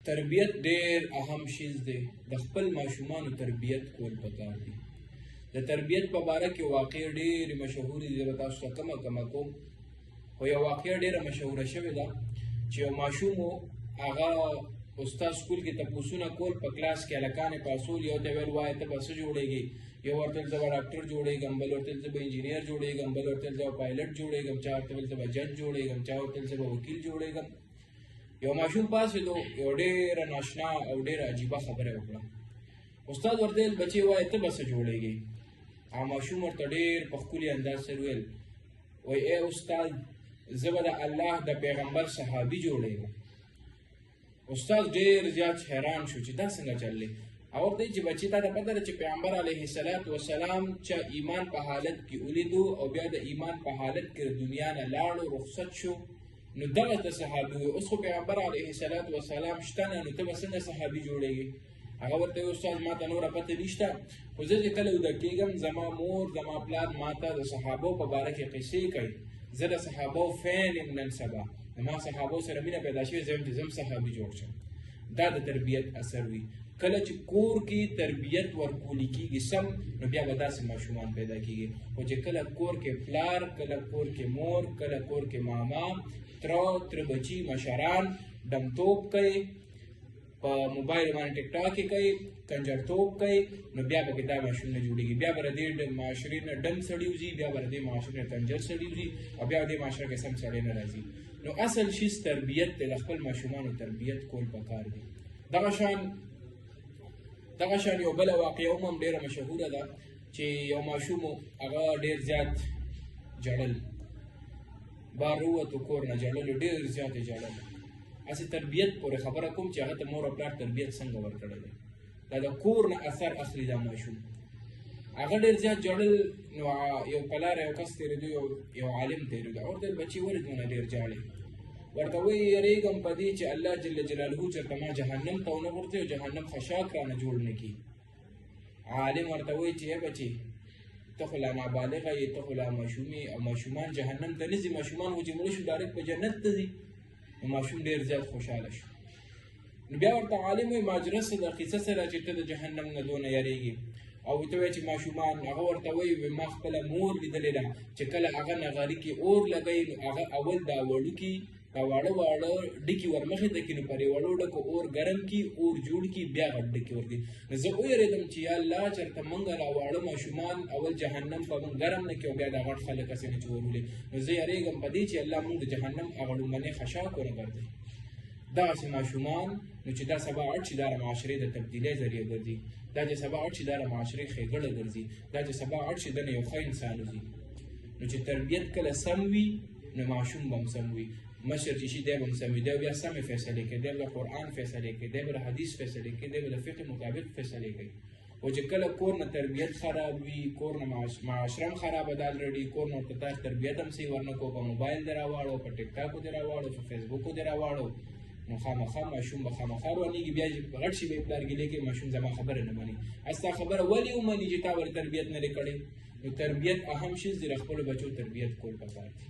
تربیت ډېر اهم شیز دی. د خپل ماشومانو تربیت کول پکار دي. د تربیت په باره کې واقع ډېرې مشهورې دي. زه به تاسو ته کمه کوم، خو یو واقعه ډېره مشهوره شوې ده چې یو ماشوم و، هغه استاد سکول کې تپوسونه کول په کلاس کې، هلکان یې پاسول، یو ته ویل وایه ته به څه جوړېږي؟ یو ورته ویل زه به ډاکټر جوړېږم، بل ورته ویل زه به انجینیر جوړېږم، بل ورته ویل زه به پایلټ جوړېږم، چا ورته ویل زه به جج جوړېږم، چا ورته ویل زه به وکیل جوړېږم. یو ماشوم پاڅېدو، یو ډېره ناشنا او ډېره عجیبه خبره یې وکړه. استاد ورته ویل بچې وایه ته به څه جوړېږې؟ هغه ماشوم ورته ډېر په ښکلي انداز سره ویل وایي ای استاد زه به د الله د پیغمبر صحابي جوړېږم. استاد ډېر زیات حیران شو چې دا څنګه چل دی. هغه ورته ویل چې بچې تا ته پته ده چې پیغمبر علیه السلام چې ایمان په حالت کې ولیدو او بیا د ایمان په حالت کې د دنیا نه لاړو، رخصت شو، نو دغه ته صحابي وي. اوس خو پیغمبر علیه السلام شته نه، نو ته به څنګه صحابي جوړېږي؟ هغه ورته ویل استاد ما ته نوره پته نشته، خو زه چې کله ویده کېږم زما مور زما پلار ما ته د صحابو په باره کې قصې کوي. زه د صحابو فین یم نن سبا، زما صحابو سره مینه پیدا شوې، زه یم چې زه صحابي جوړ شم. دا د تربیت اثر وي. کله چې کور کې تربیت ورکولی کېږي سم، نو بیا به داسې ماشومان پیدا کېږي. خو چې کله کور کې پلار، کله کور کې مور، کله کور کې ماما، تره بچي مشران ډمتوب کوي، په موبایل باندې ټیک ټاک یې کوي، کنجرتوب کوي، نو بیا به دا ماشوم نه جوړېږي. بیا به د دې معاشرې نه ډم سړي وځي، بیا به د دې معاشرې نه کنجر سړي وځي، او بیا د دې معاشره کې سم سړی نه راځي. نو اصل شیز تربیت دی. د خپل ماشومانو تربیت کول پکار دي. دغه شان یو بله واقعه هم ډېره مشهوره ده چې یو ماشوم و، هغه ډېر زیات ژړل، بار ووتو کور نه، ژړل، ډېر زیات یې ژړل. هسې تربیت پورې خبره کوم چې هغه ته مور او پلار تربیت څنګه ورکړی دی. دا د کور نه اثر اخلي دا ماشوم. هغه ډېر زیات ژړل، نو یو په لاره یو کس تېرېدو، یو عالم تېرېدو. هغه ورته ویل بچې ولې دونه ډېر ژاړې؟ ورته وایي یېرېږم په دې چې الله جل جلاله چېرته ما جهنم ته ونه غورځوي او جهنم خشاک رانه جوړ نه کړي. عالم ورته وایي چې ای بچې ته خو لا نابالغه یې، ته خو لا ماشوم یې، او ماشومان جهنم ته نه ځي، ماشومان خو چې مړه شو ډایرکټ په جنت ته ځي. نو ماشوم ډېر زیات خوشحاله شو. نو بیا ورته عالم وایي ماجره څه ده، قیصه څه ده چې ته د جهنم نه دونه یېرېږې؟ او ته وایې چې ماشومان. هغه ورته وایي ما خپله مور لیدلې ده چې کله هغه نغري کې اور لګوي، نو هغه اول دا وړوکي دا واړه ډکي ورمخې ته کړي، نو پر وړو ډکو اور ګرم کړي، اور جوړ کړي، بیا غټ ډکي ورکړي. نو زه ویرېدم چې یا الله چېرته موږ را واړه ماشومان اول جهنم په موږ ګرم نه کړي او بیا دا غټ خلک هسې نه چې ورولي. نو زه یېرېږم په دې چې الله موږ د جهنم هغه لومړنی خشاک ونه ګرځوي. دغسې ماشومان نو چې دا سبا اړ شي دا د معاشرې د تبدیلۍ ذریعه ګرځي، دا چې سبا اړ شي دا د معاشرې ښېګړه ګرځي، دا چې سبا اړ شي دنه یو ښه انسان وځي. نو چې تربیت کله سم وي، نو ماشوم به هم سم وي. مشر چې شي دی به هم سم وي، دی بیا سمې فیصلې کوي، دی به د قرآن فیصلې کوي، دی به د حدیث فیصلې کوي، دی به د فقه مطابق فیصلې کوي. او چې کله کور نه تربیت خراب وي، کور نه معاشره هم خرابه ده الرډي، کور نه ورته تاسو تربیت هم صحیح ورنه کوو، په موبایل دې راواړو، په ټیک ټاکو دې راواړو، په فیسبوکو دې راواړو، نو خامخا ماشوم به خامخا روانېږي. بیا چې غټ شي به یې پلار ګیلې کوي ماشوم زما خبره نه مني. ستا خبره ولې ومني چې تا ورته تربیت نه دی کړې؟ نو تربیت اهم شی دی، د خپلو بچو تربیت کول پکار دي.